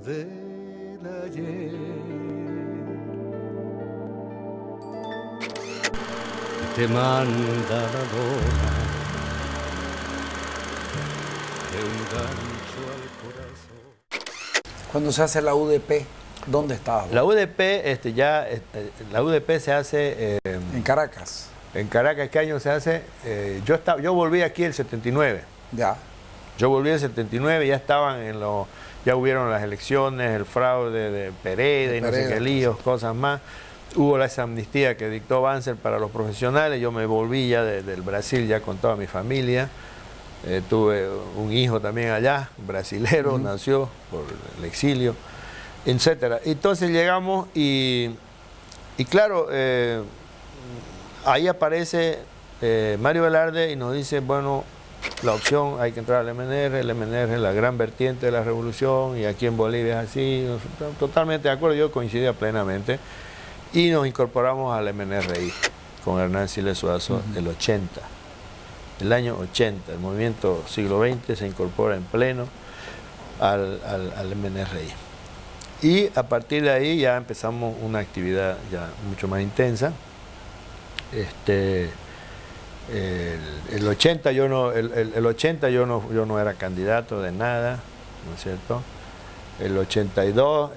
del ayer. Te manda la luna de un gancho al corazón. Cuando se hace la UDP, ¿dónde estabas? La UDP, la UDP se hace En Caracas. en Caracas. ¿Qué año se hace? Yo volví aquí el 79. Ya. Yo volví el 79, ya hubieron las elecciones, el fraude de Pereda y no sé qué líos, cosas más. Hubo esa amnistía que dictó Banzer para los profesionales. Yo me volví ya del Brasil ya con toda mi familia. Tuve un hijo también allá, brasilero, nació por el exilio, etcétera. Entonces llegamos y claro, ahí aparece Mario Velarde y nos dice, bueno, la opción, hay que entrar al MNR, el MNR es la gran vertiente de la revolución y aquí en Bolivia es así, totalmente de acuerdo, yo coincidía plenamente y nos incorporamos al MNRI con Hernán Siles Suazo el 80, el año 80, el movimiento siglo XX se incorpora en pleno al MNRI. Y a partir de ahí ya empezamos una actividad ya mucho más intensa. El 80 yo no era candidato de nada, ¿no es cierto? El 82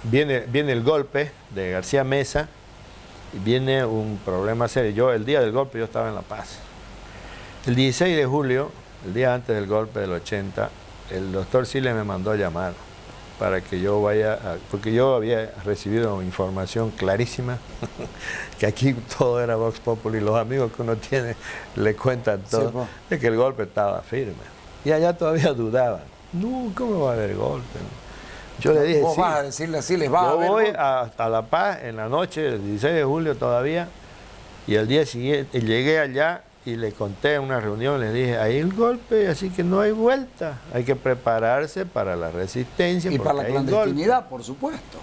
viene el golpe de García Mesa y viene un problema serio. El día del golpe yo estaba en La Paz. El 16 de julio, el día antes del golpe del 80, el doctor Siles me mandó a llamar para que yo vaya, porque yo había recibido información clarísima, que aquí todo era Vox Populi, los amigos que uno tiene le cuentan todo, sí, de que el golpe estaba firme. Y allá todavía dudaban, no, ¿cómo va a haber golpe? Yo le dije, ¿Vos sí, vas a decirle así, les va a haber voy golpe? a La Paz en la noche del 16 de julio todavía, y al día siguiente llegué allá, y le conté en una reunión, les dije, hay el golpe, así que no hay vuelta. Hay que prepararse para la resistencia. Y para la clandestinidad, por supuesto.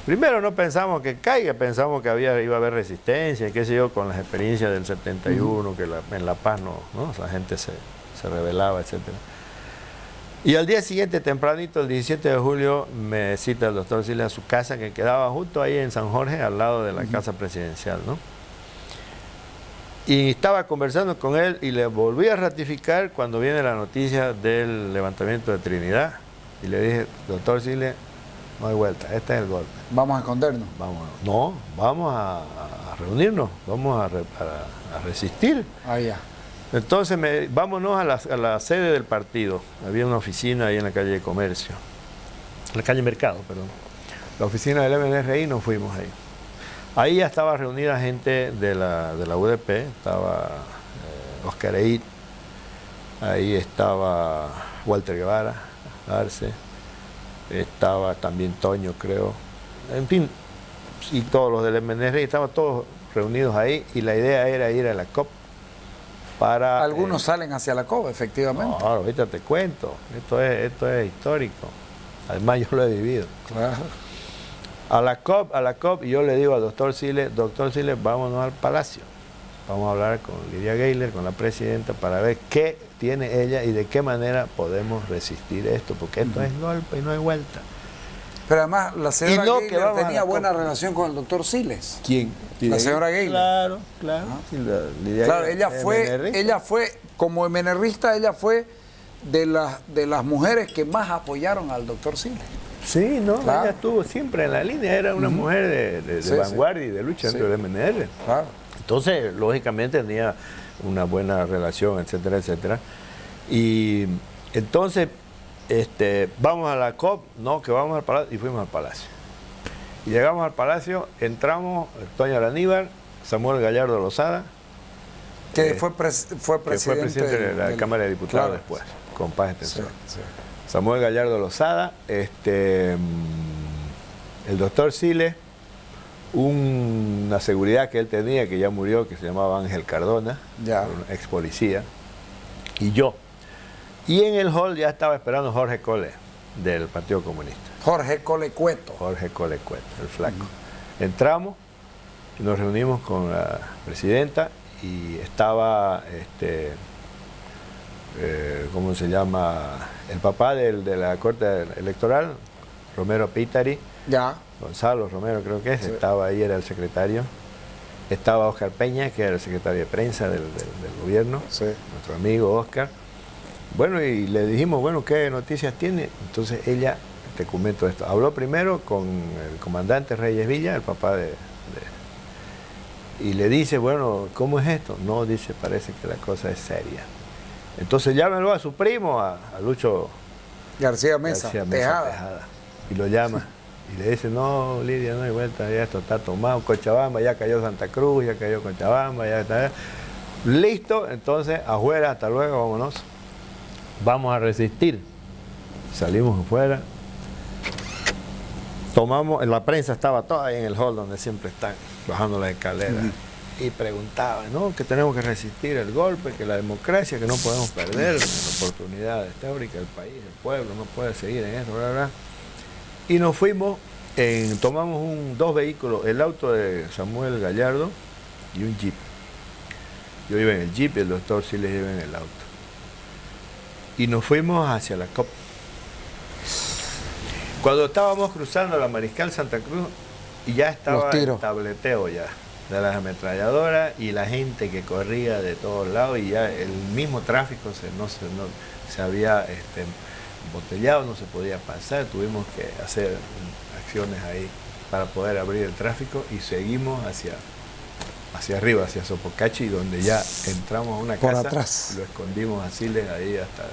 Primero no pensamos que caiga, pensamos que iba a haber resistencia, qué sé yo, con las experiencias del 71, que en La Paz no, esa gente se rebelaba, etc. Y al día siguiente, tempranito, el 17 de julio, me cita el doctor Siles a su casa, que quedaba justo ahí en San Jorge, al lado de la casa presidencial, ¿no? Y estaba conversando con él y le volví a ratificar cuando viene la noticia del levantamiento de Trinidad. Y le dije, doctor Siles, no hay vuelta, este es el golpe. ¿Vamos a escondernos? Vamos a reunirnos, vamos a resistir. Ah, ya. Entonces, vámonos a la sede del partido. Había una oficina ahí en la calle de Comercio, en la calle Mercado, perdón. La oficina del MNRI, nos fuimos ahí. Ahí ya estaba reunida gente de la UDP, estaba Oscar Eid, ahí estaba Walter Guevara, Arce, estaba también Toño, creo, en fin, y todos los del MNR, estaban todos reunidos ahí, y la idea era ir a la COP para... Algunos salen hacia la COP, efectivamente. No, ahorita te cuento, esto es histórico, además yo lo he vivido. Claro. A la COP, y yo le digo al doctor Siles, vámonos al Palacio. Vamos a hablar con Lidia Gayler, con la presidenta, para ver qué tiene ella y de qué manera podemos resistir esto, porque esto es golpe y no hay vuelta. Pero además, la señora Gayler tenía buena COP. relación con el doctor Siles. ¿Quién? La señora Gayler. Claro. Sí, Claro, ella fue, como MNRista, ella fue de las mujeres que más apoyaron al doctor Siles. Sí, no, claro. Ella estuvo siempre en la línea, era una mujer de vanguardia y de lucha dentro del MNR. Claro. Entonces, lógicamente tenía una buena relación, etcétera, etcétera. Y entonces, vamos a la COP, no, que vamos al Palacio, y fuimos al Palacio. Y llegamos al Palacio, entramos, Toño Araníbar, Samuel Gallardo Lozada, que fue presidente de la Cámara de Diputados, claro, después, con Paz Extensor. Sí. Samuel Gallardo Lozada, el doctor Siles, una seguridad que él tenía, que ya murió, que se llamaba Ángel Cardona, un ex policía, y yo. Y en el hall ya estaba esperando Jorge Cole, del Partido Comunista. Jorge Cole Cueto. Jorge Cole Cueto, el flaco. Entramos y nos reunimos con la presidenta y estaba ¿cómo se llama? El papá de la Corte Electoral, Romero Pitari, Ya. Gonzalo Romero creo que es, Sí. estaba ahí, era el secretario. Estaba Oscar Peña, que era el secretario de prensa del gobierno, Sí. nuestro amigo Oscar. Bueno, y le dijimos, bueno, ¿qué noticias tiene? Entonces ella, te comento esto, habló primero con el comandante Reyes Villa, el papá y le dice, bueno, ¿cómo es esto? No, dice, parece que la cosa es seria. Entonces llámenlo a su primo, a Lucho García Mesa, García Tejada. y lo llama. Y le dice, no, Lidia, no hay vuelta, ya esto está tomado. Cochabamba, ya cayó Santa Cruz, ya cayó Cochabamba, ya está. Listo, entonces, afuera, hasta luego, vámonos. Vamos a resistir. Salimos afuera. Tomamos, la prensa estaba toda ahí en el hall donde siempre están, bajando las escaleras. Y preguntaban, ¿no? Que tenemos que resistir el golpe, que la democracia, que no podemos perder la oportunidad histórica del país, el pueblo, no puede seguir en eso, bla, bla. Y nos fuimos, tomamos dos vehículos, el auto de Samuel Gallardo y un jeep. Yo iba en el jeep y el doctor Siles iba en el auto. Y nos fuimos hacia la COP. Cuando estábamos cruzando la Mariscal Santa Cruz, y ya estaba el tableteo ya de las ametralladoras y la gente que corría de todos lados, y ya el mismo tráfico se había embotellado, no se podía pasar, tuvimos que hacer acciones ahí para poder abrir el tráfico y seguimos hacia arriba, hacia Sopocachi, donde ya entramos a una por casa atrás. y lo escondimos a Siles ahí hasta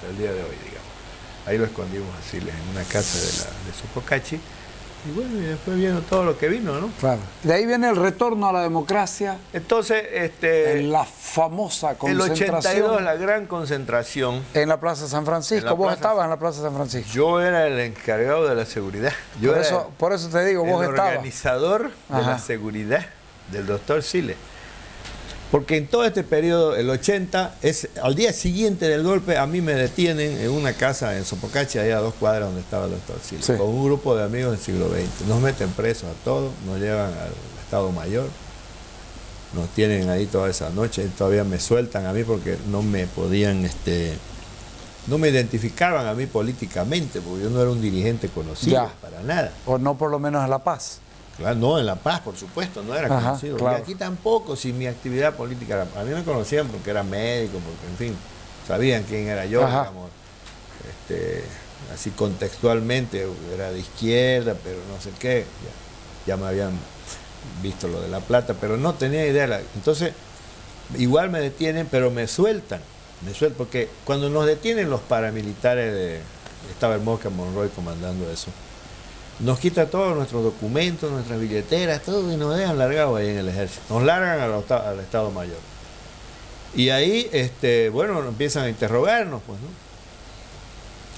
el día de hoy, digamos. Ahí lo escondimos a Siles en una casa de Sopocachi. Y bueno, y después vino todo lo que vino, ¿no? Claro. De ahí viene el retorno a la democracia. Entonces, En la famosa concentración. el 82, la gran concentración. En la Plaza San Francisco. Vos estabas en la Plaza San Francisco. Yo era el encargado de la seguridad. Por eso te digo, vos estabas. El organizador de la seguridad del doctor Siles. Porque en todo este periodo, el 80, al día siguiente del golpe, a mí me detienen en una casa en Sopocachi, ahí a 2 cuadras donde estaba el doctor Siles, sí, con un grupo de amigos del siglo XX. Nos meten presos a todos, nos llevan al Estado Mayor, nos tienen ahí toda esa noche, y todavía me sueltan a mí porque no me podían, no me identificaban a mí políticamente, porque yo no era un dirigente conocido, para nada. O no por lo menos en La Paz. Claro, no, en La Paz, por supuesto, no era conocido. Claro. Y aquí tampoco, si mi actividad política era... A mí me conocían porque era médico, porque, en fin, sabían quién era yo, digamos. Así contextualmente, era de izquierda, pero no sé qué. Ya me habían visto lo de La Plata, pero no tenía idea. Entonces, igual me detienen, pero me sueltan. Porque cuando nos detienen los paramilitares estaba el Mosca Monroy comandando eso. Nos quita todos nuestros documentos, nuestras billeteras, todo, y nos dejan largados ahí en el ejército. Nos largan al Estado Mayor. Y ahí, bueno, empiezan a interrogarnos, pues, ¿no?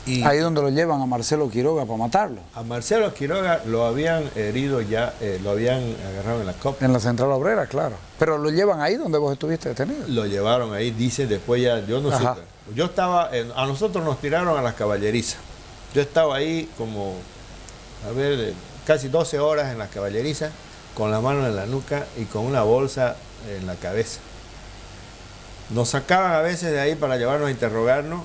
Y ahí donde lo llevan a Marcelo Quiroga para matarlo. a Marcelo Quiroga lo habían herido ya, lo habían agarrado en la COP. En la Central Obrera, claro. Pero lo llevan ahí donde vos estuviste detenido. Lo llevaron ahí, dice, después ya, yo no supe. Yo estaba, a nosotros nos tiraron a las caballerizas. Yo estaba ahí como... casi 12 horas en las caballerizas, con la mano en la nuca y con una bolsa en la cabeza. Nos sacaban a veces de ahí para llevarnos a interrogarnos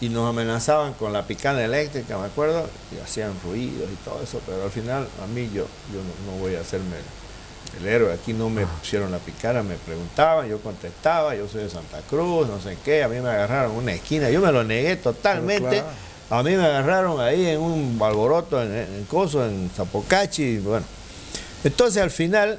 y nos amenazaban con la picana eléctrica, me acuerdo, y hacían ruidos y todo eso, pero al final a mí yo no voy a hacerme el héroe. Aquí no me pusieron la picana, me preguntaban, yo contestaba, yo soy de Santa Cruz, no sé qué, a mí me agarraron en una esquina, yo me lo negué totalmente. A mí me agarraron ahí en un alboroto, en Coso, en Zapocachi, bueno. Entonces al final,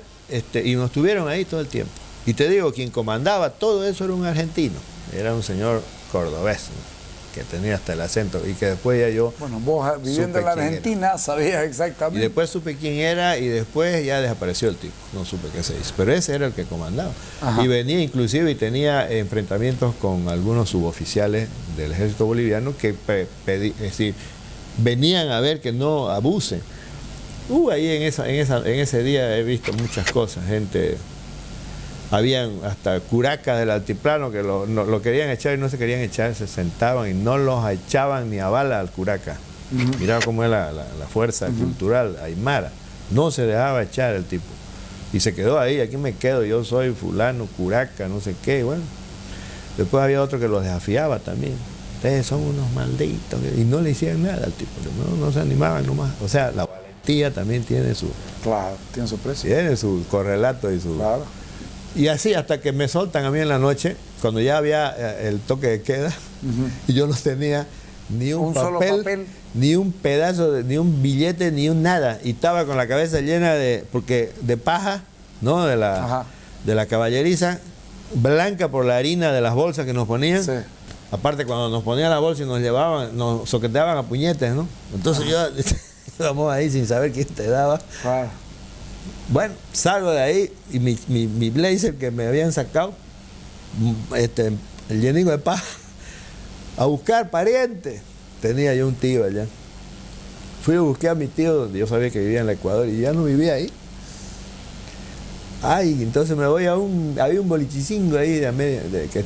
y nos tuvieron ahí todo el tiempo. Y te digo, quien comandaba todo eso era un argentino, era un señor cordobés, ¿no? Que tenía hasta el acento, y que después ya yo... Bueno, vos viviendo en la Argentina sabías exactamente. Y después supe quién era, y después ya desapareció el tipo, no supe qué se hizo. Pero ese era el que comandaba. Y venía inclusive y tenía enfrentamientos con algunos suboficiales del ejército boliviano que es decir, venían a ver que no abusen. Ahí en ese día he visto muchas cosas, gente... Habían hasta curacas del altiplano que lo querían echar y no se querían echar, se sentaban y no los echaban ni a bala al curaca. Mirá cómo es la fuerza cultural aymara. No se dejaba echar el tipo. Y se quedó ahí, aquí me quedo, yo soy fulano, curaca, no sé qué, bueno. Después había otro que los desafiaba también. Ustedes son unos malditos. Y no le hicieron nada al tipo, no se animaban nomás. O sea, la valentía también tiene su... Claro, tiene su precio. Tiene su correlato y su... Claro. Y así hasta que me soltan a mí en la noche, cuando ya había el toque de queda, y yo no tenía ni un solo papel, ni un pedazo, ni un billete, ni un nada. Y estaba con la cabeza llena de paja, ¿no? De la caballeriza, blanca por la harina de las bolsas que nos ponían. Sí. Aparte, cuando nos ponían la bolsa y nos llevaban, nos soqueteaban a puñetes, ¿no? Entonces yo íbamos ahí sin saber quién te daba. Claro. Bueno, salgo de ahí y mi blazer que me habían sacado, el llenico de paja, a buscar parientes. Tenía yo un tío allá. Fui a buscar a mi tío donde yo sabía que vivía en el Ecuador y ya no vivía ahí. Ay, entonces me voy había un bolichicingo ahí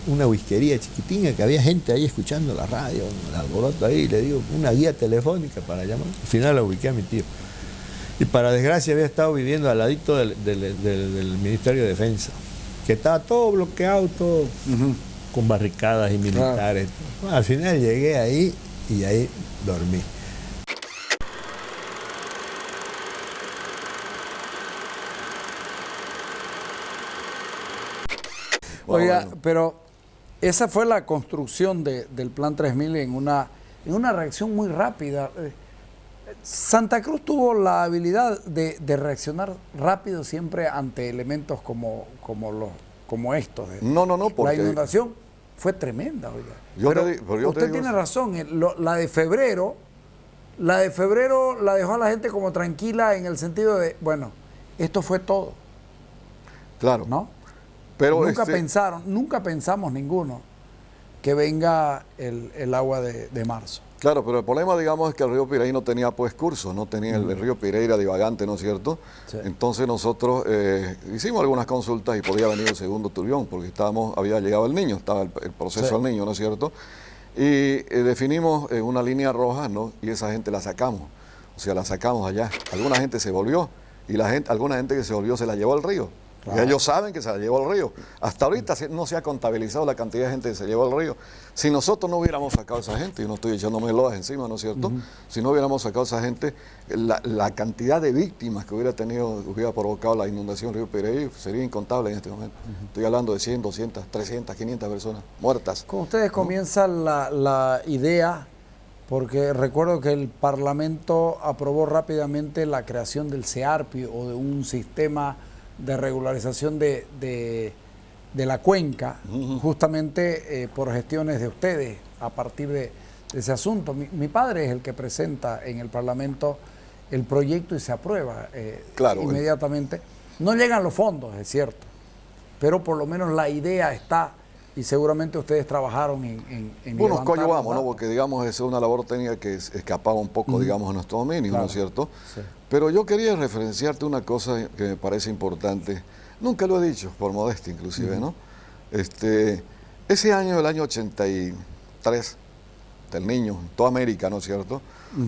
una whiskería chiquitina, que había gente ahí escuchando la radio, el alboroto ahí, y le digo, una guía telefónica para llamar. Al final la ubiqué a mi tío. Y para desgracia había estado viviendo al ladito del Ministerio de Defensa, que estaba todo bloqueado, todo con barricadas y militares. Bueno, al final llegué ahí y ahí dormí. Oiga, Bueno. pero esa fue la construcción del Plan 3000 en una reacción muy rápida. Santa Cruz tuvo la habilidad de reaccionar rápido siempre ante elementos como estos. No, La porque inundación fue tremenda, oiga. Yo Pero pero yo te usted digo tiene eso. razón. La de febrero la dejó a la gente como tranquila en el sentido de, bueno, esto fue todo, claro. ¿no? Pero nunca pensamos ninguno que venga el agua de marzo. Claro, pero el problema, digamos, es que el río Piraí no tenía pues curso, no tenía el río Piraí era divagante, ¿no es cierto? Sí. Entonces nosotros hicimos algunas consultas y podía venir el segundo turbión, porque había llegado el niño, estaba el proceso Sí. del niño, ¿no es cierto? Y definimos una línea roja, ¿no? Y esa gente la sacamos, o sea, la sacamos allá. Alguna gente se volvió y alguna gente que se volvió se la llevó al río. Claro. Y ellos saben que se la llevó al río. Hasta ahorita no se ha contabilizado la cantidad de gente que se llevó al río. Si nosotros no hubiéramos sacado a esa gente, y no estoy echándome loas encima, ¿no es cierto? Si no hubiéramos sacado a esa gente, la cantidad de víctimas que hubiera provocado la inundación del río Piraí sería incontable en este momento. Estoy hablando de 100, 200, 300, 500 personas muertas. Con ustedes comienza la idea, porque recuerdo que el Parlamento aprobó rápidamente la creación del CEARPI o de un sistema de regularización de la cuenca, justamente por gestiones de ustedes a partir de ese asunto. Mi padre es el que presenta en el Parlamento el proyecto y se aprueba Claro, inmediatamente. No llegan los fondos, es cierto, pero por lo menos la idea está y seguramente ustedes trabajaron en Bueno, levantar coño los vamos, ¿no? datos. Porque digamos, es una labor técnica que escapaba un poco, digamos, a nuestro dominio, Claro. ¿no es cierto? Sí. Pero yo quería referenciarte una cosa que me parece importante. Nunca lo he dicho, por modestia inclusive, ¿no? Ese año, el año 83, del Niño, en toda América, ¿no es cierto?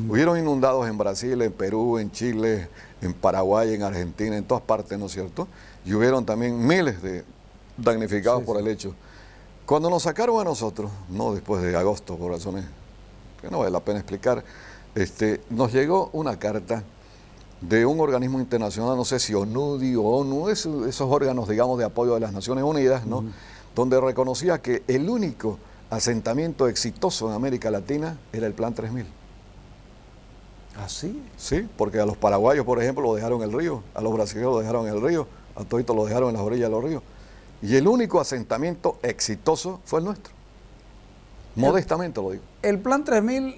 Hubieron inundados en Brasil, en Perú, en Chile, en Paraguay, en Argentina, en todas partes, ¿no es cierto? Y hubieron también miles de damnificados por el hecho. Cuando nos sacaron a nosotros, no después de agosto, por razones que no vale la pena explicar, nos llegó una carta de un organismo internacional, no sé si ONUDI o ONU, esos órganos, digamos, de apoyo de las Naciones Unidas, ¿no? Donde reconocía que el único asentamiento exitoso en América Latina era el Plan 3000. ¿Ah, sí? Sí, porque a los paraguayos, por ejemplo, lo dejaron en el río, a los brasileños lo dejaron en el río, a toditos lo dejaron en las orillas de los ríos. Y el único asentamiento exitoso fue el nuestro. Modestamente lo digo. El Plan 3000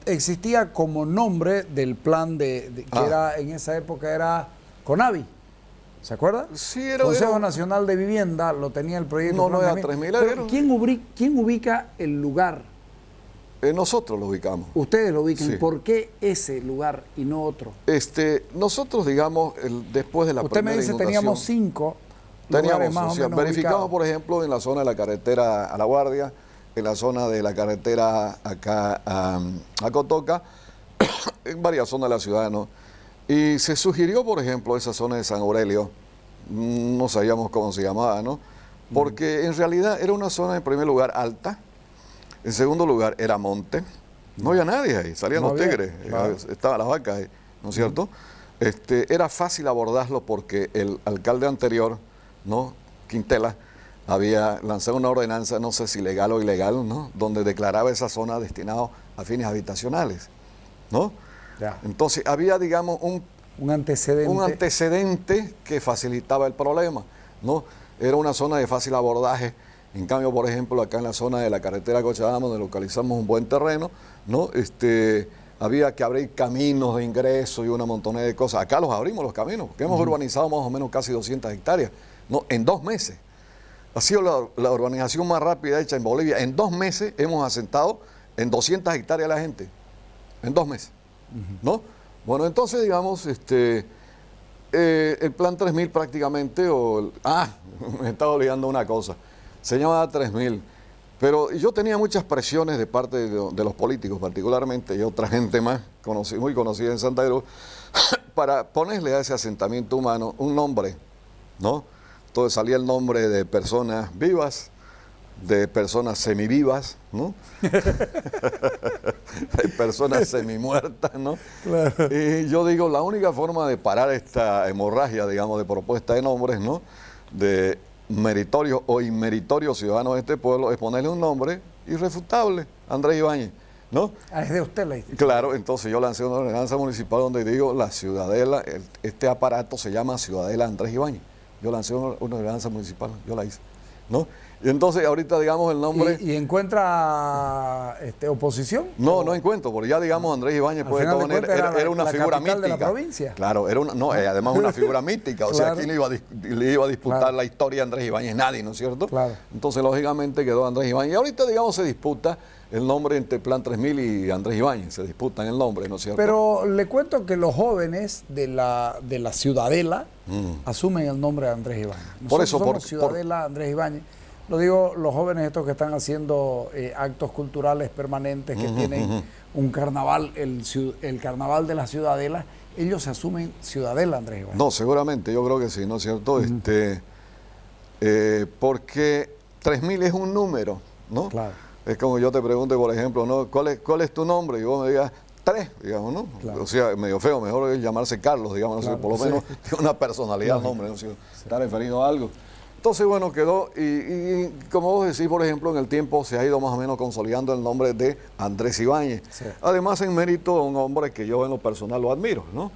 existía como nombre del plan que era en esa época era CONAVI. ¿Se acuerda? Sí, Consejo Nacional de Vivienda lo tenía el proyecto. No, Plan no era 3000. 3000, Pero ¿quién ubica el lugar? Nosotros lo ubicamos. Ustedes lo ubican. Sí. ¿Por qué ese lugar y no otro? Nosotros, digamos, después de la Usted me primera dice inundación, teníamos 5 lugares teníamos, más o o sea, menos verificamos, ubicados. por ejemplo, en la zona de la carretera a La Guardia, en la zona de la carretera acá a Cotoca, en varias zonas de la ciudad, ¿no? Y se sugirió, por ejemplo, esa zona de San Aurelio, no sabíamos cómo se llamaba, ¿no? porque en realidad era una zona, en primer lugar, alta, en segundo lugar, era monte, no había nadie ahí, salían No los había, tigres, claro. estaban las vacas ahí, ¿no es cierto? Era fácil abordarlo porque el alcalde anterior, ¿no?, Quintela, había lanzado una ordenanza, no sé si legal o ilegal, ¿no?, donde declaraba esa zona destinada a fines habitacionales, ¿no? Ya. Entonces había, digamos, Un antecedente. un antecedente que facilitaba el problema, ¿no? Era una zona de fácil abordaje. En cambio, por ejemplo, acá en la zona de la carretera Cochabamba, donde localizamos un buen terreno, ¿no?, había que abrir caminos de ingreso y una montonera de cosas. Acá los abrimos los caminos, porque hemos urbanizado más o menos casi 200 hectáreas, ¿no?, en 2 meses. Ha sido la urbanización más rápida hecha en Bolivia. En 2 meses hemos asentado en 200 hectáreas la gente. En 2 meses, ¿no? Bueno, entonces, digamos, el plan 3000 prácticamente, me estaba olvidando una cosa, se llamaba 3000, pero yo tenía muchas presiones de parte de los políticos, particularmente, y otra gente más muy conocida en Santa Cruz, para ponerle a ese asentamiento humano un nombre, ¿no? Entonces salía el nombre de personas vivas, de personas semivivas, ¿no? De personas semimuertas, ¿no? Claro. Y yo digo, la única forma de parar esta hemorragia, digamos, de propuesta de nombres, ¿no?, de meritorios o inmeritorios ciudadanos de este pueblo, es ponerle un nombre irrefutable, Andrés Ibáñez, ¿no? Es de usted la institución. Claro, entonces yo lancé una ordenanza municipal donde digo, la ciudadela, este aparato se llama Ciudadela Andrés Ibáñez. Yo lancé una ordenanza municipal, yo la hice, ¿no? Y entonces ahorita, digamos, el nombre... ¿Y encuentra oposición? No encuentro, porque ya, digamos, Andrés Ibáñez, Al pues, de final todas de maneras, cuentas, era una la figura capital mística. de la provincia. Claro, además una figura mística, o sea, Claro. ¿quién le iba a disputar Claro. la historia a Andrés Ibáñez? Nadie, ¿no es cierto? Claro. Entonces, lógicamente, quedó Andrés Ibáñez. Y ahorita, digamos, se disputa el nombre entre Plan 3000 y Andrés Ibáñez, se disputan el nombre, ¿no es cierto? Pero le cuento que los jóvenes de la Ciudadela asumen el nombre de Andrés Ibáñez. Por Nosotros eso, somos Ciudadela Andrés Ibáñez. Lo digo, los jóvenes estos que están haciendo actos culturales permanentes, que tienen un carnaval, el carnaval de la Ciudadela, ellos se asumen Ciudadela Andrés Ibáñez. No, seguramente, yo creo que sí, ¿no es cierto? Porque 3000 es un número, ¿no? Claro. Es como yo te pregunte, por ejemplo, ¿no?, ¿cuál es tu nombre? Y vos me digas 3, digamos, ¿no? Claro. O sea, medio feo, mejor es llamarse Carlos, digamos, no sé, Claro, por lo menos tiene una personalidad el nombre, ¿no? Si está referido a algo. Entonces, bueno, quedó, y como vos decís, por ejemplo, en el tiempo se ha ido más o menos consolidando el nombre de Andrés Ibáñez. Sí. Además, en mérito de un hombre que yo en lo personal lo admiro, ¿no?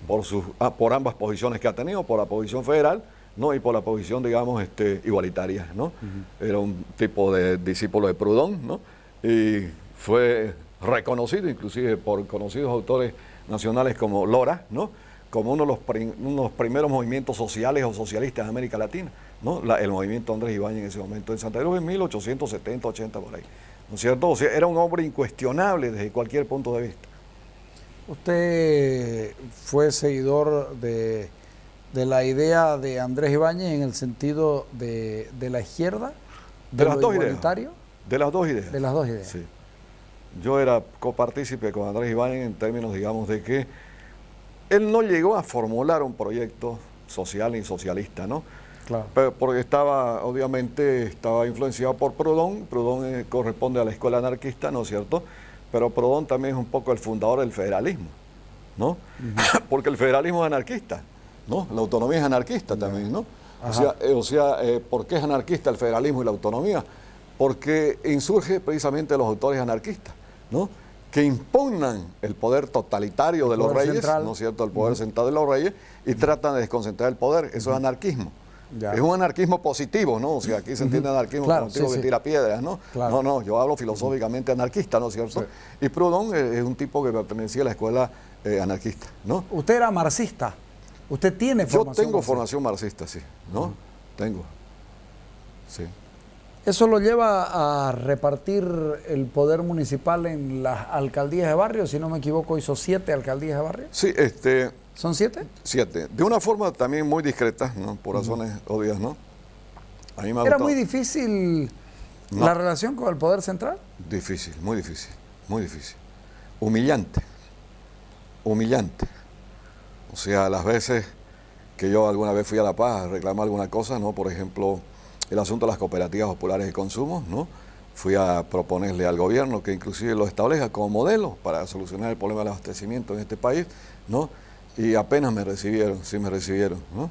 Por ambas posiciones que ha tenido, por la posición federal, ¿no?, y por la posición, digamos, igualitaria, ¿no? Era un tipo de discípulo de Proudhon, ¿no? Y fue reconocido inclusive por conocidos autores nacionales como Lora, ¿no?, como uno de los primeros movimientos sociales o socialistas de América Latina, ¿no? El movimiento Andrés Ibáñez en ese momento en Santa Cruz en 1870, 80 por ahí, ¿no es cierto? O sea, era un hombre incuestionable desde cualquier punto de vista. Usted fue seguidor de la idea de Andrés Ibáñez en el sentido de la izquierda, De las lo dos ideas. igualitario, De las dos ideas. de las dos ideas. Sí. Yo era copartícipe con Andrés Ibáñez en términos, digamos, de que él no llegó a formular un proyecto social ni socialista, ¿no? Claro. Pero porque obviamente estaba influenciado por Proudhon. Proudhon corresponde a la escuela anarquista, ¿no es cierto? Pero Proudhon también es un poco el fundador del federalismo, ¿no? Porque el federalismo es anarquista, ¿no? La autonomía es anarquista también, ¿no? O sea, ¿por qué es anarquista el federalismo y la autonomía? Porque insurge precisamente de los autores anarquistas, ¿no?, que impugnan el poder totalitario de los poder reyes, central. ¿no es cierto?, el poder central de los reyes, y tratan de desconcentrar el poder. Eso es anarquismo. Ya. Es un anarquismo positivo, ¿no? O sea, aquí se entiende anarquismo Claro, como un tipo sí, que sí. tira piedras, ¿no? Claro. No, yo hablo filosóficamente anarquista, ¿no es cierto? Sí. Y Proudhon es un tipo que pertenecía a la escuela anarquista, ¿no? Usted era marxista. Usted tiene Yo formación tengo marxista. formación marxista, sí, ¿no? Tengo. Sí. ¿Eso lo lleva a repartir el poder municipal en las alcaldías de barrio? Si no me equivoco, hizo 7 alcaldías de barrio. Sí, ¿Son 7? 7. De una forma también muy discreta, ¿no? Por razones obvias, ¿no? A mí me ha ¿Era gustado. muy difícil No. la relación con el poder central? Difícil, muy difícil, muy difícil. Humillante, humillante. O sea, las veces que yo alguna vez fui a La Paz a reclamar alguna cosa, ¿no? Por ejemplo, el asunto de las cooperativas populares de consumo, ¿no? Fui a proponerle al gobierno que inclusive lo establezca como modelo para solucionar el problema del abastecimiento en este país, ¿no? Y apenas me recibieron, sí me recibieron, ¿no?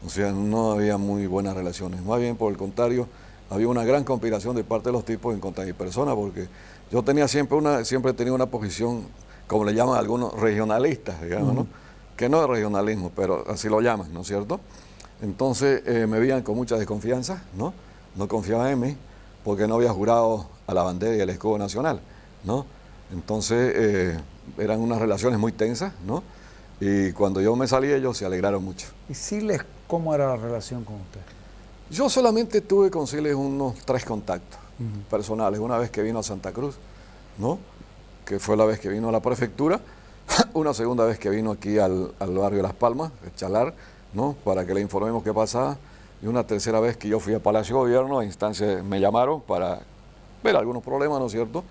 O sea, no había muy buenas relaciones. Más bien, por el contrario, había una gran conspiración de parte de los tipos en contra de mi persona, porque yo tenía siempre he tenido una posición, como le llaman algunos, regionalistas, digamos, ¿no? Que no es regionalismo, pero así lo llaman, ¿no es cierto? Entonces me veían con mucha desconfianza, ¿no? No confiaban en mí, porque no había jurado a la bandera y al escudo nacional, ¿no? Entonces eran unas relaciones muy tensas, ¿no? Y cuando yo me salí, ellos se alegraron mucho. ¿Y Siles, cómo era la relación con usted? Yo solamente tuve con Siles unos 3 contactos personales. Una vez que vino a Santa Cruz, ¿no? Que fue la vez que vino a la prefectura. Una segunda vez que vino aquí al barrio de Las Palmas, el Chalar, ¿no? Para que le informemos qué pasaba. Y una tercera vez que yo fui a Palacio de Gobierno, a instancias me llamaron para ver algunos problemas, ¿no es cierto?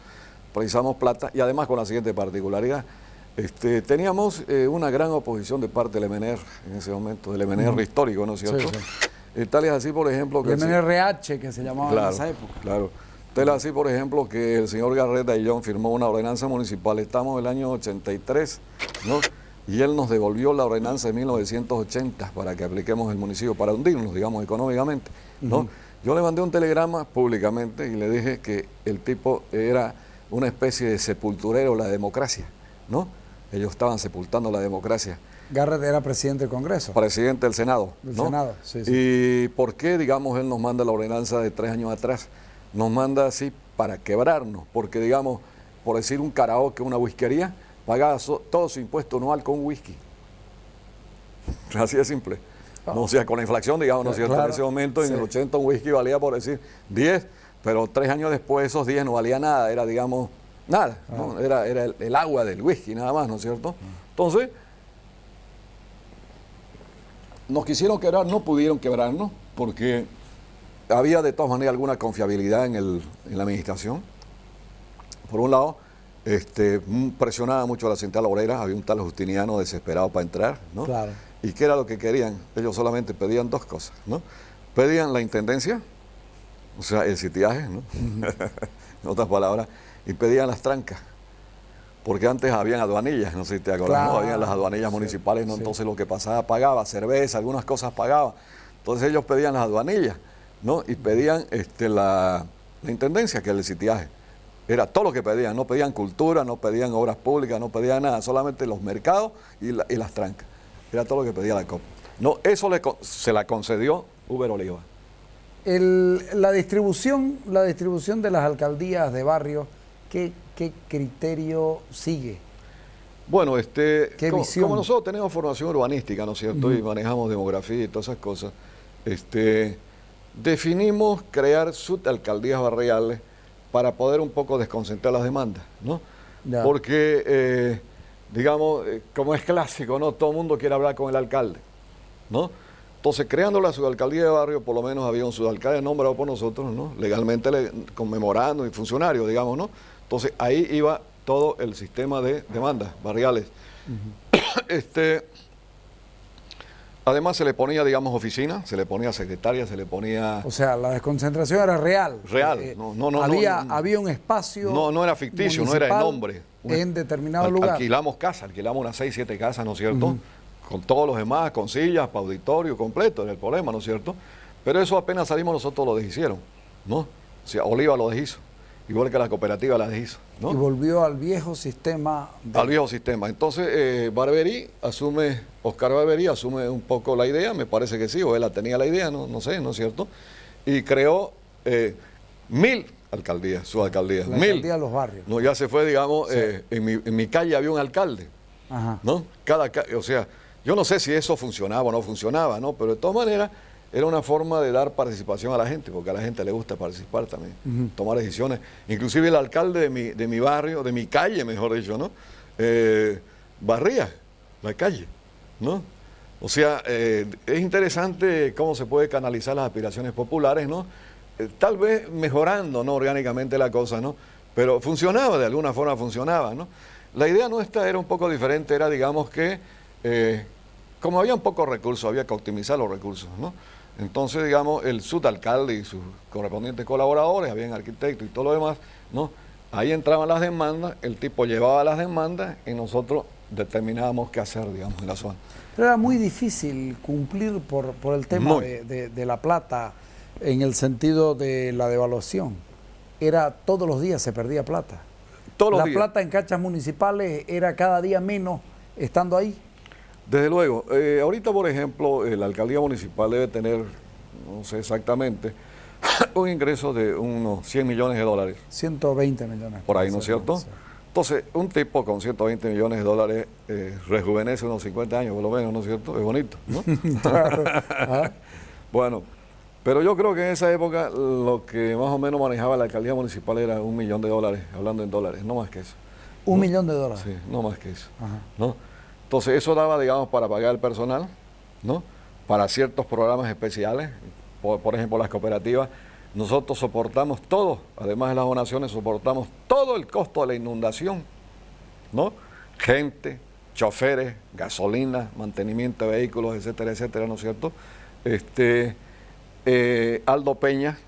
Precisamos plata y además con la siguiente particularidad. Teníamos una gran oposición de parte del MNR en ese momento, del MNR histórico, ¿no es cierto? Sí, sí. Tal es así, por ejemplo, que... El MNRH, que se llamaba claro, en esa época. Claro. Tal es así, por ejemplo, que el señor Garreta Ayllón firmó una ordenanza municipal, estamos en el año 83, ¿no? Y él nos devolvió la ordenanza de 1980 para que apliquemos el municipio, para hundirnos, digamos, económicamente, ¿no? Yo le mandé un telegrama públicamente y le dije que el tipo era una especie de sepulturero de la democracia, ¿no? Ellos estaban sepultando la democracia. Garrett era presidente del Congreso. Presidente del Senado, Del ¿no? Senado, sí, sí. ¿Y por qué, digamos, él nos manda la ordenanza de 3 años atrás? Nos manda así para quebrarnos, porque, digamos, por decir un karaoke, una whiskería, pagaba todo su impuesto anual con whisky. Así de simple. No, o sea, con la inflación, digamos, ¿no es cierto? Claro, En ese momento, en sí. el 80, un whisky valía, por decir, 10, pero 3 años después esos 10 no valía nada, era, digamos, nada, ¿no? Era el agua del whisky, nada más, ¿no es cierto? Entonces, nos quisieron quebrar, no pudieron quebrarnos, porque había de todas maneras alguna confiabilidad en la administración. Por un lado, presionaba mucho a la central obrera, había un tal Justiniano desesperado para entrar, ¿no? Claro. ¿Y qué era lo que querían? Ellos solamente pedían 2 cosas, ¿no? Pedían la intendencia, o sea, el sitiaje, ¿no? En otras palabras, y pedían las trancas, porque antes habían aduanillas, no sé si te acuerdas, Claro. ¿no? Habían las aduanillas municipales, ¿no? Sí. Entonces lo que pasaba pagaba, cerveza, algunas cosas pagaba. Entonces ellos pedían las aduanillas, ¿no? Y pedían la intendencia, que es el sitiaje. Era todo lo que pedían, no pedían cultura, no pedían obras públicas, no pedían nada, solamente los mercados y las trancas. Era todo lo que pedía la COP. No, eso se la concedió Uber Oliva. La distribución de las alcaldías de barrio, ¿qué criterio sigue? Bueno, como visión? nosotros tenemos formación urbanística, ¿no es cierto? Y manejamos demografía y todas esas cosas, definimos crear subalcaldías barriales para poder un poco desconcentrar las demandas, ¿no? Ya. Porque, digamos, como es clásico, ¿no? Todo el mundo quiere hablar con el alcalde, ¿no? Entonces, creando la subalcaldía de barrio, por lo menos había un subalcalde nombrado por nosotros, ¿no? Legalmente conmemorando y funcionario, digamos, ¿no? Entonces, ahí iba todo el sistema de demandas barriales. Además, se le ponía, digamos, oficina, se le ponía secretaria, se le ponía... O sea, la desconcentración era real. Real, no, Había un espacio. No era ficticio, no era el nombre. En determinado lugar. Alquilamos casas, alquilamos unas 6, 7 casas, ¿no es cierto? Con todos los demás, con sillas, para auditorio completo, era el problema, ¿no es cierto? Pero eso apenas salimos nosotros lo deshicieron, ¿no? O sea, Oliva lo deshizo, igual que la cooperativa la deshizo, ¿no? Y volvió al viejo sistema. Al viejo sistema. Entonces, Oscar Barberí asume un poco la idea, me parece que sí, o él tenía la idea, no sé, ¿no es cierto? Y creó 1000 alcaldías, subalcaldías, La 1000. alcaldía de los barrios. No, ya se fue, digamos, en mi calle había un alcalde, Ajá. ¿no? O sea, yo no sé si eso funcionaba o no funcionaba, ¿no? Pero de todas maneras era una forma de dar participación a la gente, porque a la gente le gusta participar también, tomar decisiones. Inclusive el alcalde de mi barrio, de mi calle, mejor dicho, ¿no? Barría la calle, ¿no? O sea, es interesante cómo se puede canalizar las aspiraciones populares, ¿no? Tal vez mejorando, ¿no? Orgánicamente la cosa, ¿no? Pero funcionaba, de alguna forma funcionaba, ¿no? La idea nuestra era un poco diferente, era, digamos, que como había un poco recursos, había que optimizar los recursos, ¿no? Entonces, digamos, el subalcalde y sus correspondientes colaboradores, habían arquitectos y todo lo demás, ¿no? Ahí entraban las demandas, el tipo llevaba las demandas y nosotros determinábamos qué hacer, digamos, en la zona. Pero era muy difícil cumplir por el tema Muy. de la plata en el sentido de la devaluación. Era todos los días se perdía plata. Todos los La días. plata en cachas municipales era cada día menos estando ahí. Desde luego, ahorita por ejemplo, la alcaldía municipal debe tener, no sé exactamente, un ingreso de unos 100 millones de dólares, 120 millones. por ahí, ¿no es cierto? Sí. Entonces, un tipo con 120 millones de dólares rejuvenece unos 50 años, por lo menos, ¿no es cierto? Es bonito, ¿no? Claro. Ajá. Bueno, pero yo creo que en esa época lo que más o menos manejaba la alcaldía municipal era $1 millón, hablando en dólares, no más que eso. $1 millón. Sí, no más que eso, Ajá. ¿no? Entonces eso daba, digamos, para pagar el personal, ¿no? Para ciertos programas especiales, por ejemplo las cooperativas. Nosotros soportamos todo, además de las donaciones, soportamos todo el costo de la inundación, ¿no? Gente, choferes, gasolina, mantenimiento de vehículos, etcétera, etcétera, ¿no es cierto? Aldo Peña,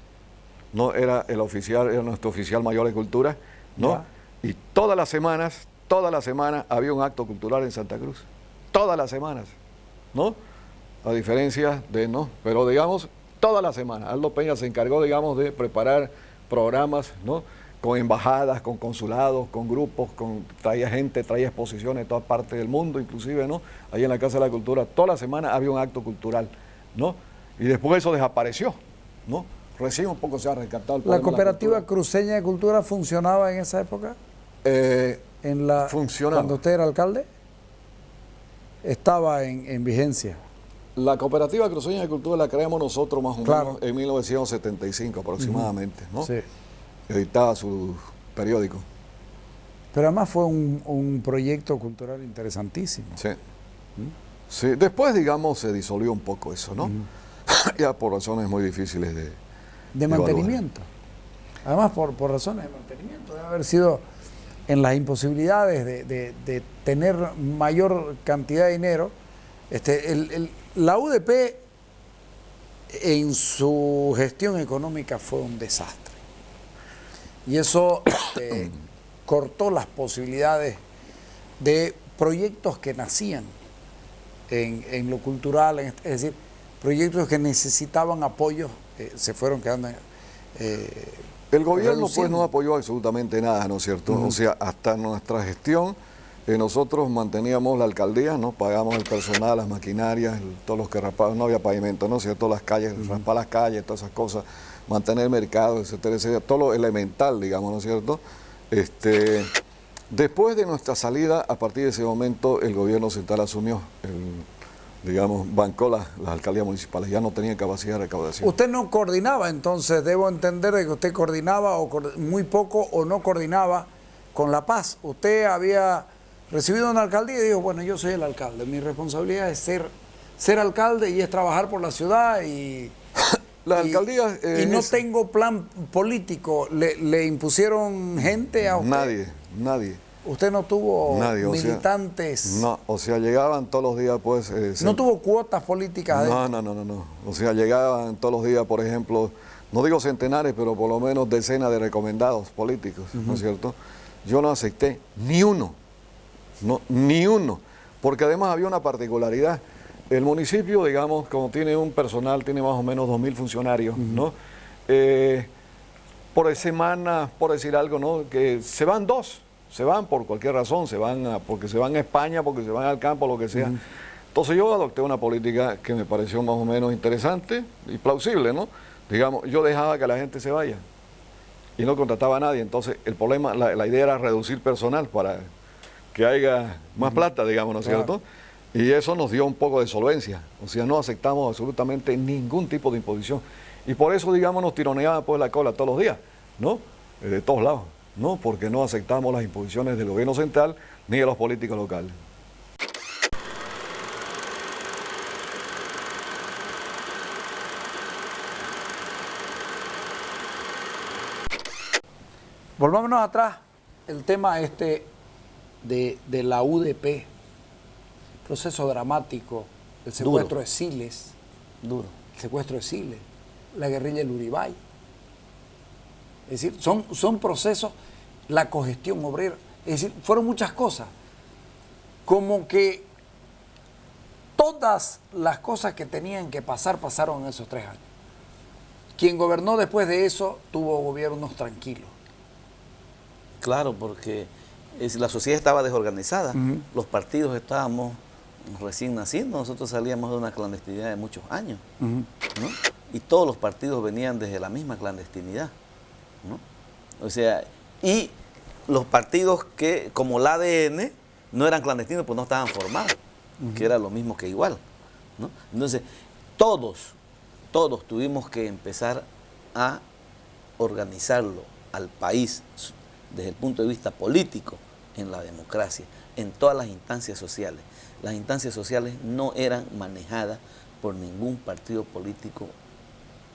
¿no? Era el oficial, era nuestro oficial mayor de cultura, ¿no? Ya. Y todas las semanas había un acto cultural en Santa Cruz. Todas las semanas, ¿no? A diferencia de, ¿no? Pero digamos, todas las semanas. Aldo Peña se encargó, digamos, de preparar programas, ¿no? Con embajadas, con consulados, con grupos, traía gente, traía exposiciones de todas partes del mundo, inclusive, ¿no? Ahí en la Casa de la Cultura, toda la semana había un acto cultural, ¿no? Y después eso desapareció, ¿no? Recién un poco se ha rescatado el ¿La problema de cooperativa cultura. cruceña de cultura funcionaba en esa época? Funcionaba. Cuando usted era alcalde, estaba en vigencia. La cooperativa cruceña de cultura la creamos nosotros más o Claro. menos en 1975 aproximadamente, ¿no? Sí. Editaba su periódico. Pero además fue un proyecto cultural interesantísimo. Sí. Sí. Después, digamos, se disolvió un poco eso, ¿no? Ya por razones muy difíciles de De mantenimiento. Además, por razones de mantenimiento, debe haber sido en las imposibilidades de tener mayor cantidad de dinero. La UDP en su gestión económica fue un desastre. Y eso cortó las posibilidades de proyectos que nacían en lo cultural, es decir, proyectos que necesitaban apoyo, se fueron quedando El gobierno pues reduciendo. no apoyó absolutamente nada, ¿no es cierto? O sea, hasta nuestra gestión, nosotros manteníamos la alcaldía, ¿no? Pagamos el personal, las maquinarias, todos los que raspaban, no había pavimento, ¿no es cierto? Las calles, raspar las calles, todas esas cosas, mantener mercados, etcétera, etcétera, todo lo elemental, digamos, ¿no es cierto? Después de nuestra salida, a partir de ese momento, el gobierno central asumió, digamos, bancó las alcaldías municipales, ya no tenían capacidad de recaudación. Usted no coordinaba, entonces debo entender de que usted coordinaba muy poco o no coordinaba con La Paz. Usted había recibido una alcaldía y dijo, bueno, yo soy el alcalde, mi responsabilidad es ser alcalde y es trabajar por la ciudad y Las alcaldías... y no tengo plan político. ¿Le impusieron gente a usted? Nadie. ¿Usted no tuvo Nadie, o sea, militantes? No, o sea, llegaban todos los días, pues... ¿No tuvo cuotas políticas? No. O sea, llegaban todos los días, por ejemplo, no digo centenares, pero por lo menos decenas de recomendados políticos, ¿no es cierto? Yo no acepté ni uno, porque además había una particularidad. El municipio, digamos, como tiene un personal, tiene más o menos 2.000 funcionarios, ¿no? Por semana, por decir algo, ¿no? Que se van dos. Se van por cualquier razón, porque se van a España, porque se van al campo, lo que sea. Entonces yo adopté una política que me pareció más o menos interesante y plausible, ¿no? Digamos, yo dejaba que la gente se vaya y no contrataba a nadie. Entonces el problema, la idea era reducir personal para que haya más plata, digamos, ¿no es cierto? Y eso nos dio un poco de solvencia. O sea, no aceptamos absolutamente ningún tipo de imposición. Y por eso, digamos, nos tironeaban por la cola todos los días, ¿no? De todos lados. No, porque no aceptamos las imposiciones del gobierno central ni de los políticos locales. Volvámonos atrás, el tema de la UDP, proceso dramático, el secuestro de Siles. Duro. el secuestro de Siles, la guerrilla del Uribay. Es decir, son procesos, la cogestión obrera, es decir, fueron muchas cosas. Como que todas las cosas que tenían que pasar pasaron en esos 3 años. Quien gobernó después de eso tuvo gobiernos tranquilos. Claro, porque la sociedad estaba desorganizada, los partidos estábamos recién naciendo, nosotros salíamos de una clandestinidad de muchos años, ¿no? Y todos los partidos venían desde la misma clandestinidad, ¿no? O sea, y los partidos que, como el ADN, no eran clandestinos, pues no estaban formados, que era lo mismo que igual, ¿no? Entonces, todos tuvimos que empezar a organizarlo al país desde el punto de vista político, en la democracia, en todas las instancias sociales. Las instancias sociales no eran manejadas por ningún partido político,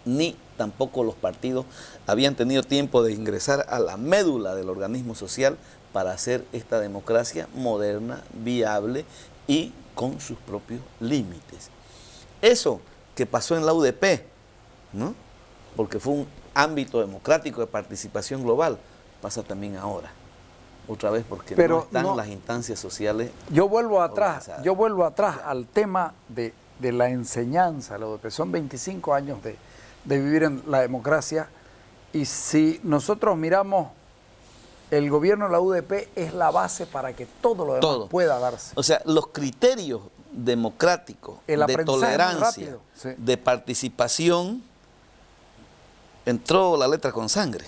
ni tampoco los partidos habían tenido tiempo de ingresar a la médula del organismo social para hacer esta democracia moderna, viable y con sus propios límites. Eso que pasó en la UDP, ¿no? Porque fue un ámbito democrático de participación global, pasa también ahora. Otra vez porque no están las instancias sociales. Yo vuelvo atrás al tema de la enseñanza, lo que son 25 años de vivir en la democracia, y si nosotros miramos, el gobierno de la UDP es la base para que todo lo demás pueda darse. O sea, los criterios democráticos, de tolerancia, de participación, entró la letra con sangre.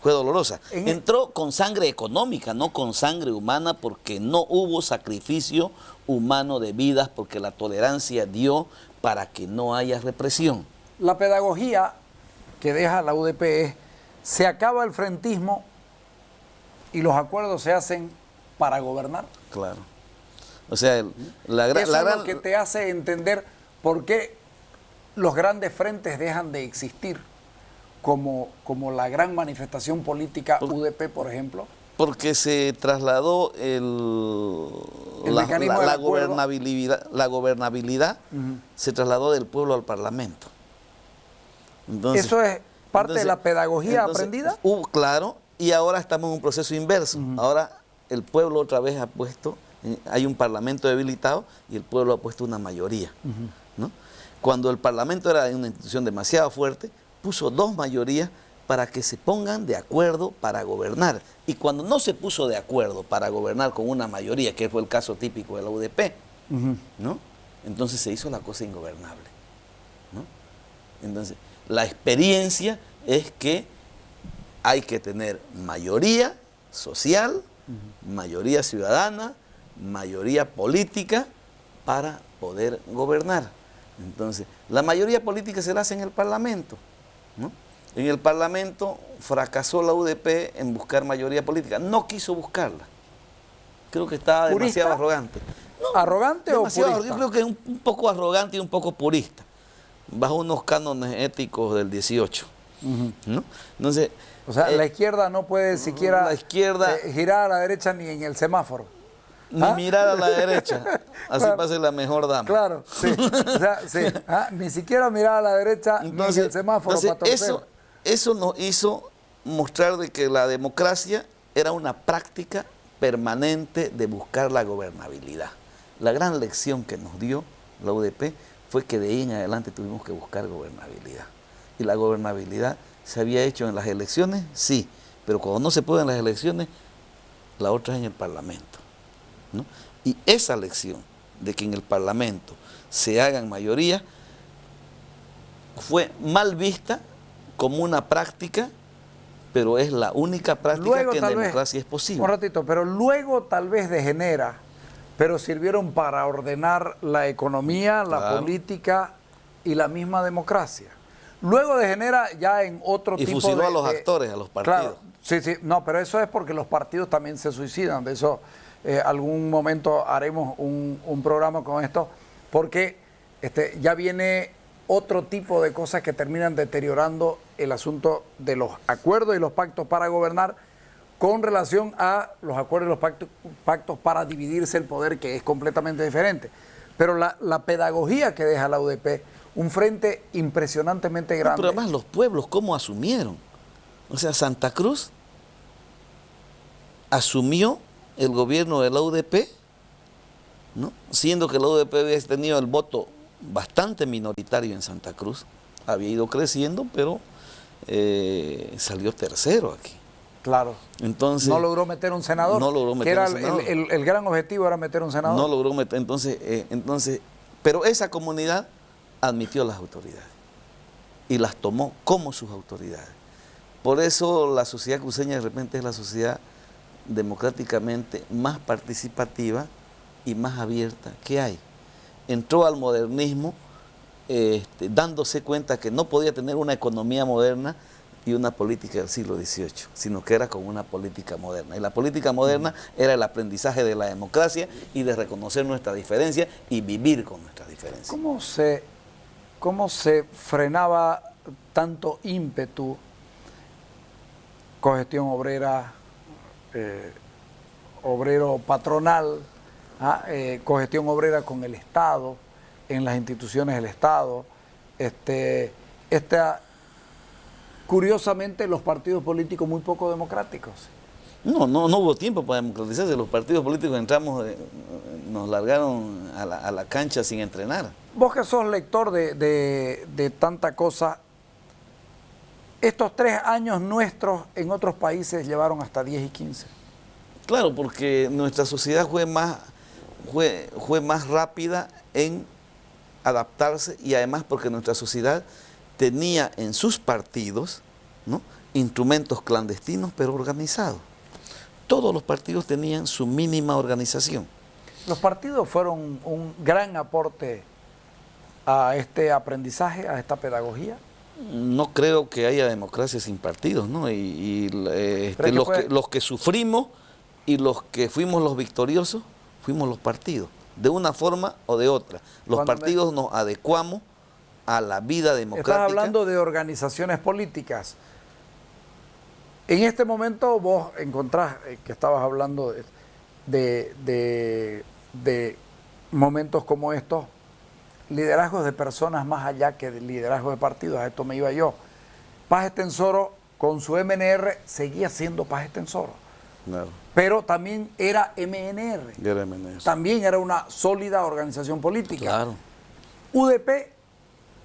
Fue dolorosa. Entró con sangre económica, no con sangre humana, porque no hubo sacrificio humano de vidas, porque la tolerancia dio para que no haya represión. La pedagogía que deja la UDP es, se acaba el frentismo y los acuerdos se hacen para gobernar. Claro. O sea, eso es lo que te hace entender por qué los grandes frentes dejan de existir. Como la gran manifestación política UDP, por ejemplo. Porque se trasladó la gobernabilidad se trasladó del pueblo al Parlamento. Entonces, ¿eso es parte de la pedagogía aprendida? Claro, y ahora estamos en un proceso inverso. Ahora el pueblo otra vez ha puesto, hay un Parlamento debilitado y el pueblo ha puesto una mayoría, ¿no? Cuando el Parlamento era una institución demasiado fuerte, puso 2 mayorías para que se pongan de acuerdo para gobernar. Y cuando no se puso de acuerdo para gobernar con una mayoría, que fue el caso típico de la UDP, ¿no? Entonces se hizo la cosa ingobernable, ¿no? Entonces, la experiencia es que hay que tener mayoría social, mayoría ciudadana, mayoría política para poder gobernar. Entonces, la mayoría política se la hace en el Parlamento, ¿no? En el Parlamento fracasó la UDP en buscar mayoría política. No quiso buscarla. Creo que estaba demasiado arrogante. No, ¿arrogante o purista? Yo creo que un poco arrogante y un poco purista, bajo unos cánones éticos del 18. ¿No? Entonces, o sea, la izquierda no puede siquiera girar a la derecha ni en el semáforo. Ni mirar a la derecha, así claro. Pase la mejor dama. Claro, sí. O sea, sí. Ni siquiera mirar a la derecha entonces, ni en el semáforo para torcer. Eso nos hizo mostrar de que la democracia era una práctica permanente de buscar la gobernabilidad. La gran lección que nos dio la UDP fue que de ahí en adelante tuvimos que buscar gobernabilidad. Y la gobernabilidad se había hecho en las elecciones, sí, pero cuando no se puede en las elecciones, la otra es en el Parlamento, ¿no? Y esa lección de que en el Parlamento se hagan mayoría fue mal vista como una práctica, pero es la única práctica luego, que en democracia es posible. Un ratito, pero luego tal vez degenera, pero sirvieron para ordenar la economía, la política y la misma democracia. Luego degenera ya en otro tipo de... Y fusiló a los actores, a los partidos. Claro, sí, no, pero eso es porque los partidos también se suicidan. De eso algún momento haremos un programa con esto, porque ya viene otro tipo de cosas que terminan deteriorando el asunto de los acuerdos y los pactos para gobernar con relación a los acuerdos y los pactos para dividirse el poder, que es completamente diferente. Pero la pedagogía que deja la UDP, un frente impresionantemente grande. Pero además los pueblos, ¿cómo asumieron? O sea, Santa Cruz asumió el gobierno de la UDP, ¿no? Siendo que la UDP había tenido el voto bastante minoritario en Santa Cruz, había ido creciendo, pero salió tercero aquí. Claro. Entonces, no logró meter un senador. No logró meter un senador. El gran objetivo era meter un senador. No logró meter, entonces, pero esa comunidad admitió las autoridades y las tomó como sus autoridades. Por eso la sociedad cruceña de repente es la sociedad democráticamente más participativa y más abierta que hay. Entró al modernismo dándose cuenta que no podía tener una economía moderna y una política del siglo XVIII, sino que era como una política moderna. Y la política moderna era el aprendizaje de la democracia y de reconocer nuestra diferencia y vivir con nuestra diferencia. ¿Cómo se frenaba tanto ímpetu, cogestión obrera, obrero patronal, cogestión obrera con el Estado, en las instituciones del Estado? Curiosamente, los partidos políticos muy poco democráticos. No hubo tiempo para democratizarse. Los partidos políticos entramos, nos largaron a la cancha sin entrenar. Vos que sos lector de tanta cosa, estos 3 años nuestros en otros países llevaron hasta 10 y 15. Claro, porque nuestra sociedad fue más rápida en adaptarse y además porque nuestra sociedad tenía en sus partidos, ¿no?, instrumentos clandestinos pero organizados. Todos los partidos tenían su mínima organización. Los partidos fueron un gran aporte a este aprendizaje, a esta pedagogía. No creo que haya democracia sin partidos, ¿no? Los que sufrimos y los que fuimos los victoriosos, fuimos los partidos, de una forma o de otra. Los partidos nos adecuamos a la vida democrática. Estás hablando de organizaciones políticas. En este momento vos encontrás que estabas hablando de momentos como estos, liderazgos de personas más allá que de liderazgo de partidos. A esto me iba yo. Paz Estenssoro con su MNR seguía siendo Paz Estenssoro. Claro. Pero también era MNR. Era MNR. También era una sólida organización política. Claro. UDP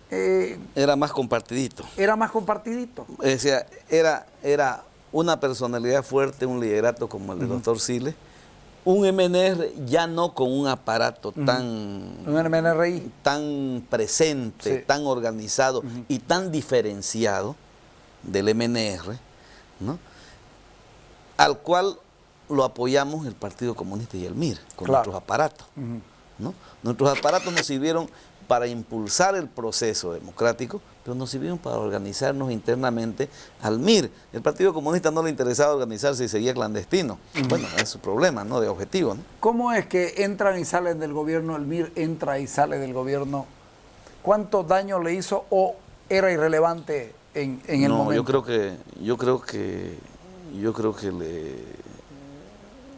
era más compartidito. Era más compartidito. O sea, era una personalidad fuerte, un liderato como el del doctor Siles, un MNR ya no con un aparato un MNRI tan presente, tan organizado y tan diferenciado del MNR, ¿no?, al cual lo apoyamos el Partido Comunista y el MIR, con nuestros aparatos. ¿No? Nuestros aparatos nos sirvieron para impulsar el proceso democrático, pero nos sirvieron para organizarnos internamente al MIR. El Partido Comunista no le interesaba organizarse y seguía clandestino. Bueno, es su problema, ¿no?, de objetivo, ¿no? ¿Cómo es que entran y salen del gobierno, el MIR entra y sale del gobierno? ¿Cuánto daño le hizo o era irrelevante en el momento? Yo creo que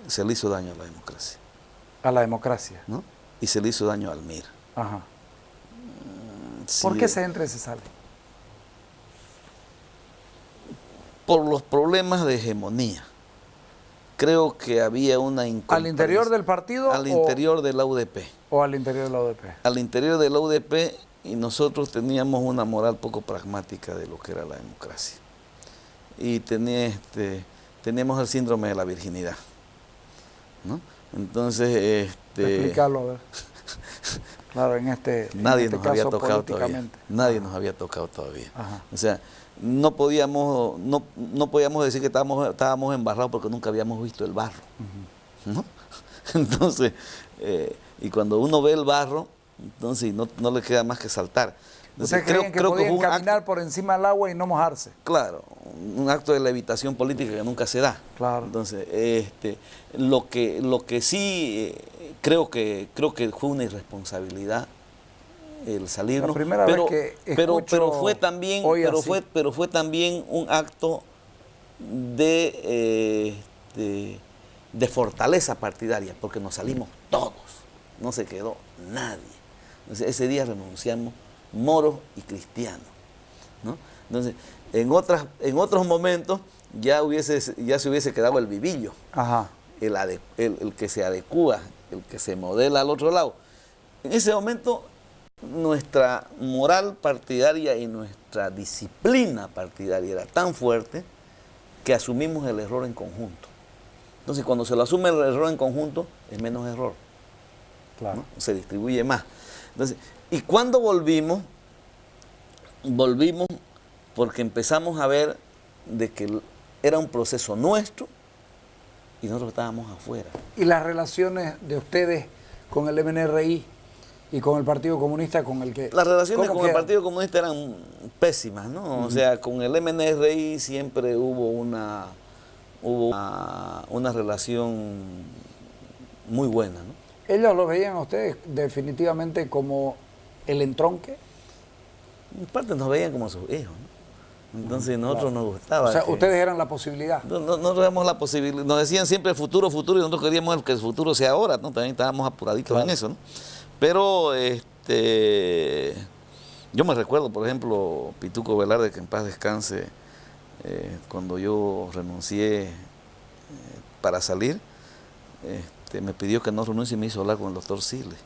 se le hizo daño a la democracia. A la democracia. ¿No? Y se le hizo daño al MIR. Ajá. Sí, ¿Por qué se entra y se sale? Por los problemas de hegemonía. Creo que había una incomprensión. ¿Al interior del partido? Al interior de la UDP. ¿O al interior de la UDP? Al interior de la UDP, y nosotros teníamos una moral poco pragmática de lo que era la democracia. Y teníamos el síndrome de la virginidad, ¿no? Entonces, explícalo, a ver. Claro, nadie nos había tocado todavía. Nadie nos había tocado todavía. Ajá. O sea, no podíamos decir que estábamos embarrados porque nunca habíamos visto el barro, ¿no? Entonces, y cuando uno ve el barro, entonces no le queda más que saltar. ¿Ustedes creen que podían caminar por encima del agua y no mojarse? Claro, un acto de levitación política que nunca se da. Claro. Entonces, lo que sí creo que fue una irresponsabilidad el salirnos. La primera vez que pero fue también un acto de fortaleza partidaria, porque nos salimos todos. no se quedó nadie. Entonces, ese día renunciamos moros y cristianos, ¿no? Entonces, en otros momentos ya se hubiese quedado el vivillo, Ajá. el que se adecúa, el que se modela al otro lado. En ese momento, nuestra moral partidaria y nuestra disciplina partidaria era tan fuerte que asumimos el error en conjunto. Entonces, cuando se lo asume el error en conjunto, es menos error. Claro. ¿No? Se distribuye más. Entonces, y cuando volvimos porque empezamos a ver de que era un proceso nuestro y nosotros estábamos afuera. ¿Y las relaciones de ustedes con el MNRI y con el Partido Comunista con el que... Las relaciones ¿cómo con el quedan? Partido Comunista eran pésimas, ¿no? O sea, con el MNRI siempre hubo una relación muy buena, ¿no? ¿Ellos lo veían a ustedes definitivamente como el entronque? En parte nos veían como sus hijos, ¿no? Entonces nosotros nos gustaba. O sea, que- ustedes eran la posibilidad. No veíamos la posibilidad. Nos decían siempre el futuro, y nosotros queríamos que el futuro sea ahora, ¿no? También estábamos apuraditos en eso, ¿no? Pero yo me recuerdo, por ejemplo, Pituco Velarde, que en paz descanse, cuando yo renuncié para salir, me pidió que no renuncie y me hizo hablar con el doctor Siles.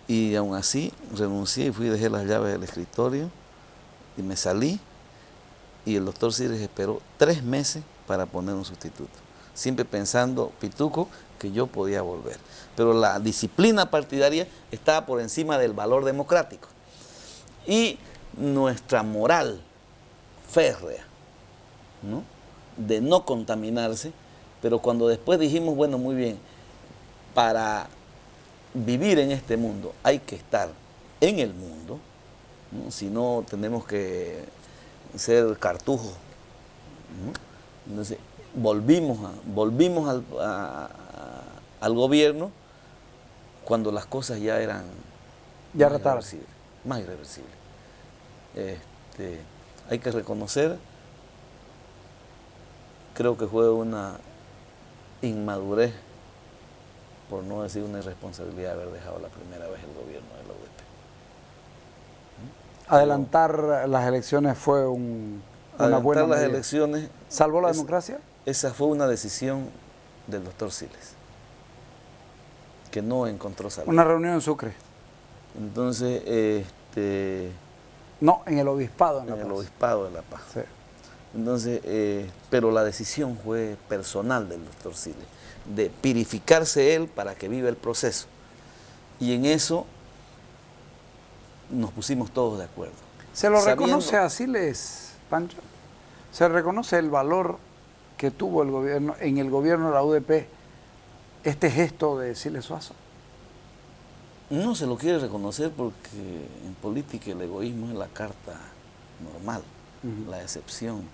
Y aún así renuncié y fui y dejé las llaves del escritorio y me salí. Y el doctor Siles esperó 3 meses para poner un sustituto. Siempre pensando, Pituco, que yo podía volver. Pero la disciplina partidaria estaba por encima del valor democrático. Y nuestra moral férrea, ¿no? De no contaminarse, pero cuando después dijimos, bueno, muy bien, para vivir en este mundo hay que estar en el mundo, ¿no? Si no tenemos que ser cartujos, ¿no? Entonces volvimos al gobierno cuando las cosas ya eran Ya más era tarde. irreversibles, más irreversibles. Hay que reconocer, creo que fue una inmadurez, por no decir una irresponsabilidad, haber dejado la primera vez el gobierno de la UDP. Adelantar las elecciones fue una Adelantar buena las medida. elecciones, ¿Salvó la es- democracia? esa fue una decisión del doctor Siles, que no encontró salida. Una reunión en Sucre. Entonces, No, en el obispado. En en La el Paz. Obispado de La Paz. Sí. Entonces, pero la decisión fue personal del doctor Siles, de purificarse él para que viva el proceso. Y en eso nos pusimos todos de acuerdo. ¿Se lo Sabiendo- reconoce a Siles, Pancho? ¿Se reconoce el valor que tuvo el gobierno, en el gobierno de la UDP, este gesto de Siles Suazo? No se lo quiere reconocer porque en política el egoísmo es la carta normal, la excepción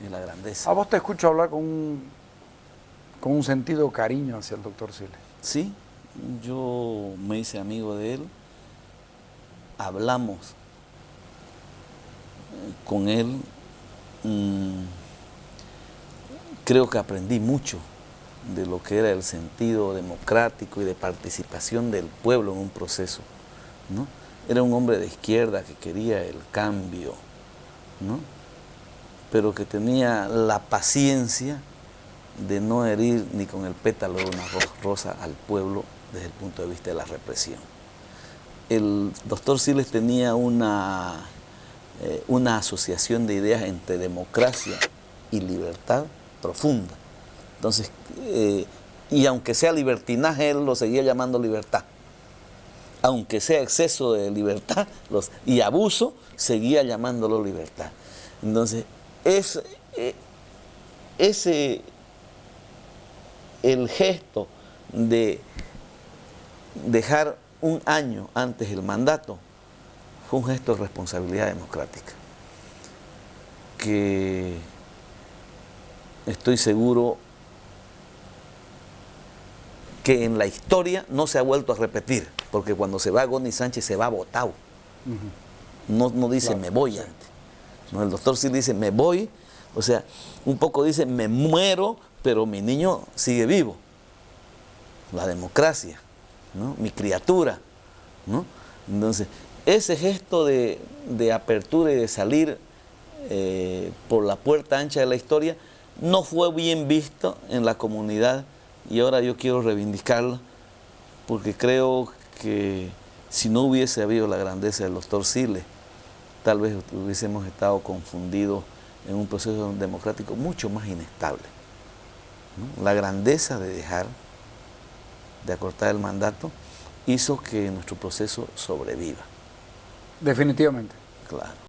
es la grandeza. A vos te escucho hablar con un sentido cariño hacia el doctor Siles. Sí, yo me hice amigo de él, hablamos con él, creo que aprendí mucho de lo que era el sentido democrático y de participación del pueblo en un proceso, ¿no? Era un hombre de izquierda que quería el cambio, ¿no? Pero que tenía la paciencia de no herir ni con el pétalo de una rosa al pueblo desde el punto de vista de la represión. El doctor Siles tenía una asociación de ideas entre democracia y libertad profunda. Entonces, y aunque sea libertinaje, él lo seguía llamando libertad. Aunque sea exceso de libertad y abuso, seguía llamándolo libertad. Entonces, el gesto de dejar un año antes el mandato fue un gesto de responsabilidad democrática que estoy seguro que en la historia no se ha vuelto a repetir, porque cuando se va Goni Sánchez se va votado. No dice me voy antes. No, el doctor sí dice me voy, o sea, un poco dice me muero, pero mi niño sigue vivo. La democracia, ¿no? Mi criatura, ¿no? Entonces, ese gesto de apertura y de salir por la puerta ancha de la historia no fue bien visto en la comunidad, y ahora yo quiero reivindicarlo, porque creo que si no hubiese habido la grandeza del doctor Siles, tal vez hubiésemos estado confundidos en un proceso democrático mucho más inestable, ¿no? La grandeza de acortar el mandato hizo que nuestro proceso sobreviva. Definitivamente. Claro.